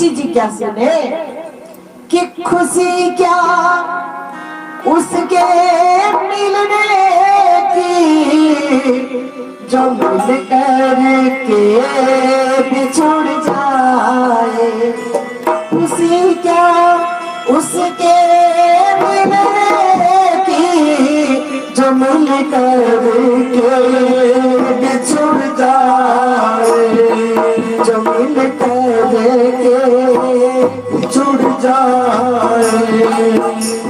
ऋषि जी क्या सुने कि खुशी क्या उसके मिलने की जो मिल कर के बिछुड़ जाए। खुशी क्या उसके मिलने की जो मिल कर के बिछुड़ जाए। जो मिल कर के बिछुड़ जाए।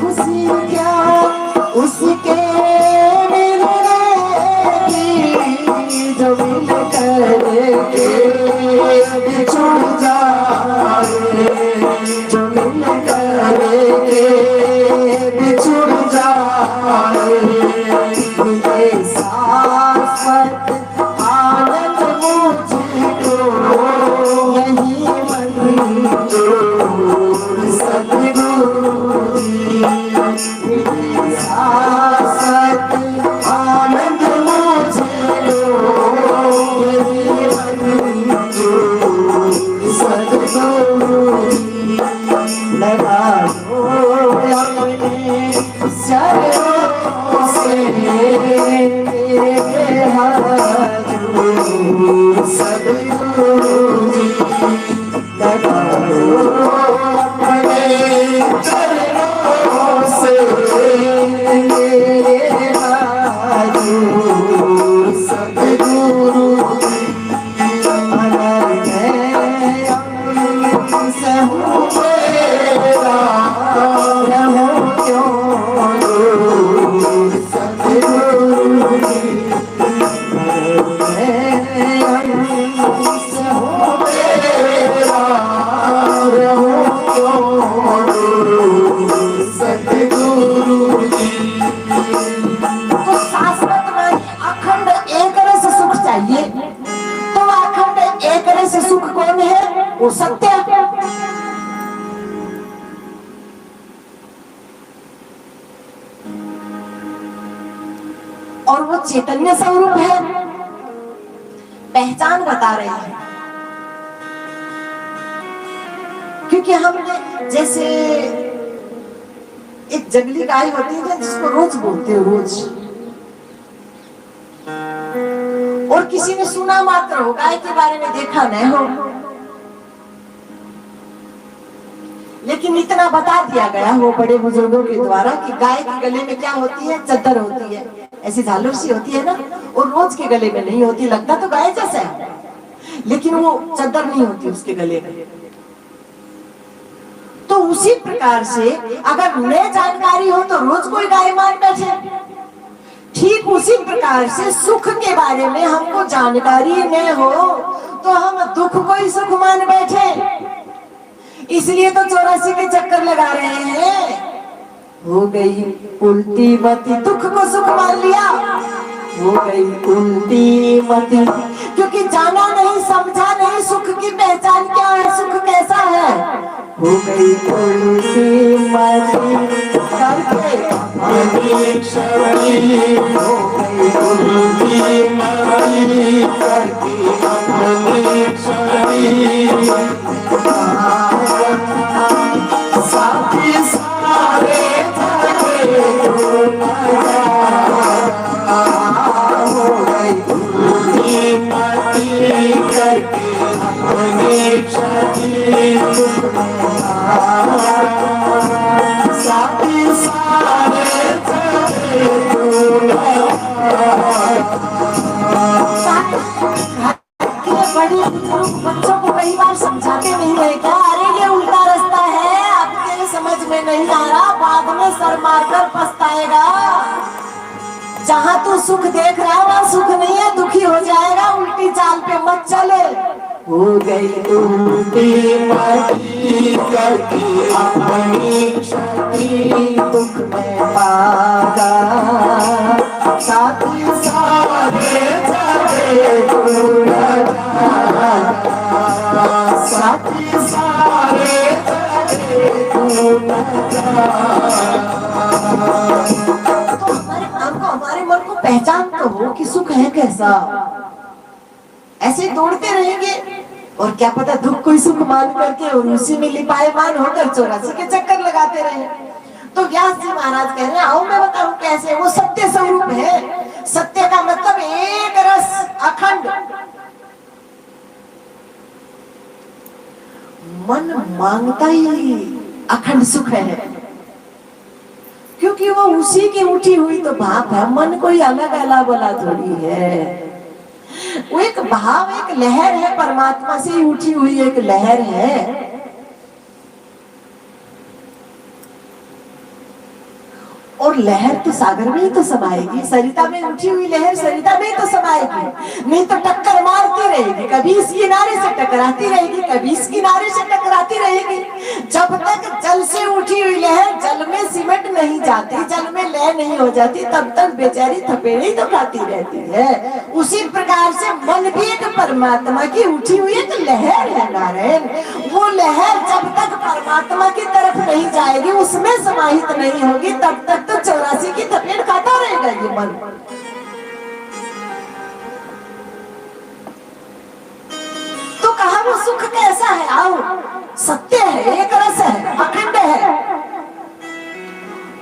खुशी क्या उसके मिलने की जो मिल कर के बिछुड़ जाए। जो मिल कर के बिछुड़ जाए। मुझे शाश्वत आनंद मुझको यही मंजूर सद्गुरु जी। मुझे शाश्वत आनंद मुझको यही मंजूर सद्गुरु जी। लगा दो अपने चरणों से मेरे हजूर सद्गुरु जी। लगा दो अपने चरणों से मेरे हजूर सद्गुरु जी। अगर मैं से हूँ तेरा रहूं क्यों दूर सद्गुरु जी। मैं से हूँ तेरा रहूं क्यों दूर सद्गुरु जी। तो शाश्वत में अखंड एक रस सुख चाहिए। तो अखंड एक रस सुख कौन है? वो सत्य। और वो चैतन्य स्वरूप है। पहचान बता रहे हैं। क्योंकि हमने जैसे एक जंगली गाय होती है जिसको रोज बोलते हो रोज, और किसी ने सुना मात्र हो, गाय के बारे में देखा नहीं हो, लेकिन इतना बता दिया गया हो बड़े बुजुर्गों के द्वारा कि गाय के गले में क्या होती है? चद्दर होती है, ऐसी झालर सी होती है ना, और रोज के गले में नहीं होती। लगता तो गाय जैसा है, लेकिन वो चद्दर नहीं होती उसके गले में। तो उसी प्रकार से अगर न जानकारी हो तो रोज कोई गाय मान बैठे। ठीक उसी प्रकार से सुख के बारे में हमको जानकारी न हो तो हम दुख को ही सुख मान बैठे। इसलिए तो 84 के चक्कर लगा रहे हैं। हो गई उल्टी मति, दुख को सुख मान लिया। हो गई उल्टी मति, क्योंकि जाना नहीं, समझा नहीं सुख की पहचान क्या है, सुख कैसा है। हो गई उल्टी मति करके अपनी छवि। हो गई उल्टी मति करके अपनी छवि। साथी सारे हो गई उल्टी मति करके अपनी छवि। साथी सारे बड़ी बच्चों को कई बार समझाते नहीं है क्या? अरे ये उल्टा रास्ता है, आपके समझ में नहीं आ रहा, बाद में सर मारकर पछताएगा। जहाँ तू सुख देख रहा है वहाँ सुख नहीं है, दुखी हो जाएगा। उल्टी चाल पे मत चले। हो गई उल्टी मति करके अपनी छवि। दुख में पागा साथी सारे साथी सारे तो हमारे मन को पहचान तो हो कि सुख है कैसा। ऐसे दौड़ते रहेंगे और क्या पता दुख कोई सुख मान करके और उसी में लिपायमान होकर 84 के चक्कर लगाते रहे। तो व्यास जी महाराज कह रहे हैं आओ मैं बताऊं कैसे। वो सत्य स्वरूप है। सत्य का मतलब एक रस अखंड। मन मांगता ही अखंड सुख है, क्योंकि वो उसी की उठी हुई तो भाप है। मन कोई अलग अलग वाला थोड़ी है। वो एक भाव, एक लहर है, परमात्मा से उठी हुई एक लहर है। और लहर तो सागर में ही तो समाएगी। सरिता में उठी हुई लहर सरिता में ही तो समाएगी, नहीं तो टक्कर मारती रहेगी। कभी इस किनारे से टकराती रहेगी, कभी इस किनारे से टकराती रहेगी। जब तक जल से उठी हुई लहर जल में सिमट नहीं जाती, जल में लय नहीं हो जाती, तब तक बेचारी थपेड़ी तो खाती रहती है। उसी प्रकार से मन भी एक परमात्मा की उठी हुई एक लहर है नारायण। वो लहर जब तक परमात्मा की तरफ नहीं जाएगी, उसमें समाहित नहीं होगी, तब तक तो 84 की थपेड़ खाता रहेगा ये मन। तो कहा वो सुख कैसा है? आओ, सत्य है, एक रस है, अखंड है।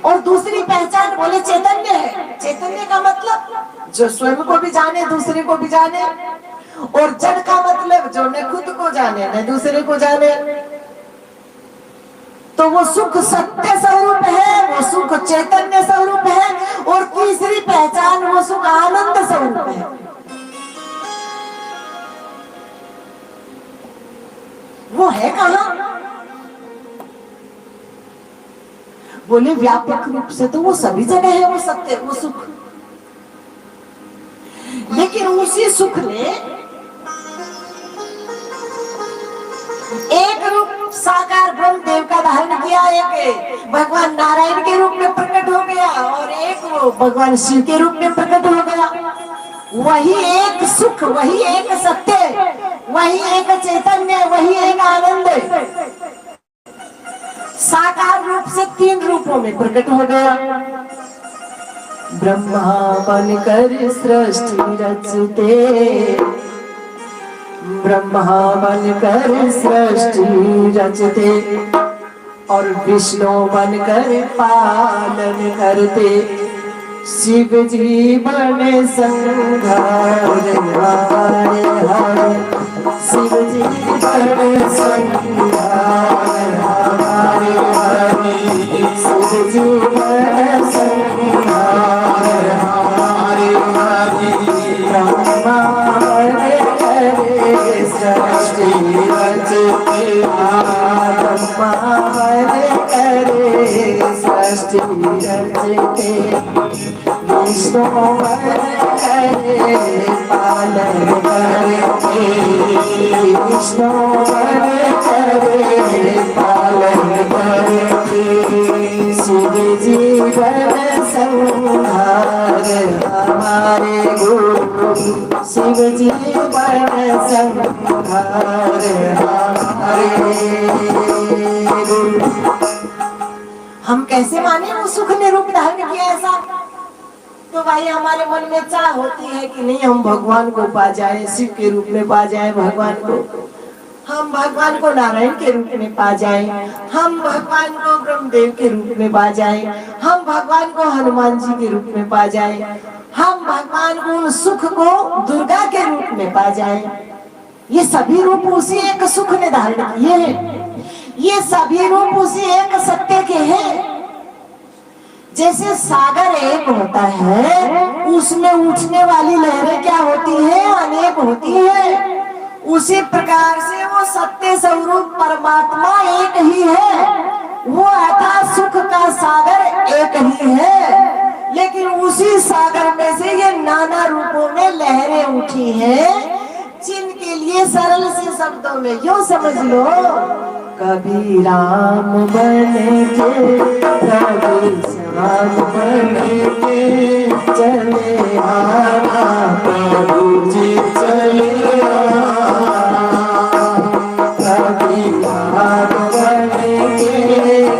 और दूसरी पहचान बोले चैतन्य है। चैतन्य का मतलब जो स्वयं को भी जाने, दूसरे को भी जाने। और जड़ का मतलब जो न खुद को जाने न दूसरे को जाने। तो वो सुख सत्य स्वरूप है, वो सुख चैतन्य स्वरूप है। और तीसरी पहचान वो सुख आनंद स्वरूप है। वो है कहां? बोले व्यापक रूप से तो वो सभी जगह है, वो सत्य, वो सुख। लेकिन उसी सुख ने एक रूप साकार ब्रह्मदेव का धारण किया, एक भगवान नारायण के रूप में प्रकट हो गया और एक वो भगवान शिव के रूप में प्रकट हो गया। वही एक सुख, वही एक सत्य, वही एक चैतन्य, वही एक आनंद साकार रूप से 3 रूपों में प्रकट हो गया। ब्रह्मा बनकर सृष्टि रचते, ब्रह्मा बनकर सृष्टि रचते और विष्णु बनकर पालन करते। शिव जी बने संहार हरे हरे, शिव जी बने संहार हरे हरे, शिव जी बने संहार हरे हरे। ब्रह्मा सृष्टि रचते, ब्रह्मा करे सृष्टि रचते, विष्णु करे पालन करते, विष्णु करे पालन करते। शिव जीवन संहार हमारे गुरु, शिव जीवन संहार हमारे गुरु। हम कैसे माने वो सुख ने रूप धारण किया ऐसा? तो भाई हमारे मन में चाह होती है कि नहीं हम भगवान को पा जाए, शिव के रूप में पा जाए भगवान को, हम भगवान को नारायण के रूप में पा जाए, हम भगवान को ब्रह्मदेव के रूप में पा जाए, हम भगवान को हनुमान जी के रूप में पा जाए, हम भगवान को सुख को दुर्गा के रूप में पा जाए। ये सभी रूप उसी एक सुख ने धारण किए हैं। ये सभी रूप उसी एक सत्य के हैं। जैसे सागर एक होता है, उसमें उठने वाली लहरें क्या होती है? अनेक होती है। उसी प्रकार से वो सत्य स्वरूप परमात्मा एक ही है। वो अथाह सुख का सागर एक ही है, लेकिन उसी सागर में से ये नाना रूपों में लहरें उठी हैं, जिनके लिए सरल से शब्दों में यूं समझ लो, कभी राम बने के, कभी श्याम बने के चले आना, प्रभु जी चले आना। कभी राम बने के,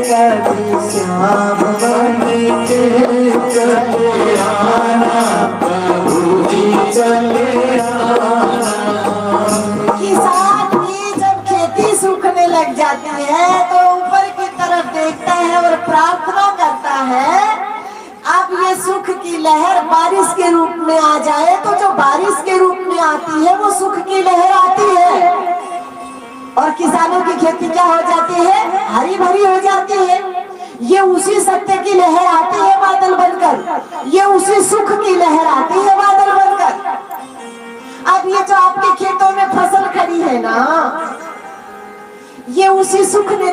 कभी श्याम बने के चले आना, प्रभु जी चले आना। किसान जाती है तो ऊपर की तरफ देखता है और प्रार्थना करता है, अब ये सुख की लहर बारिश के रूप में आ जाए। तो जो बारिश के रूप में आती है वो सुख की लहर आती है और किसानों की खेती क्या हो जाती है, हरी भरी हो जाती है। ये उसी सत्य की लहर आती है बादल बनकर, ये उसी सुख की लहर आती है बादल बनकर। अब ये जो आपके खेतों में फसल खड़ी है ना, ये उसी सुख ने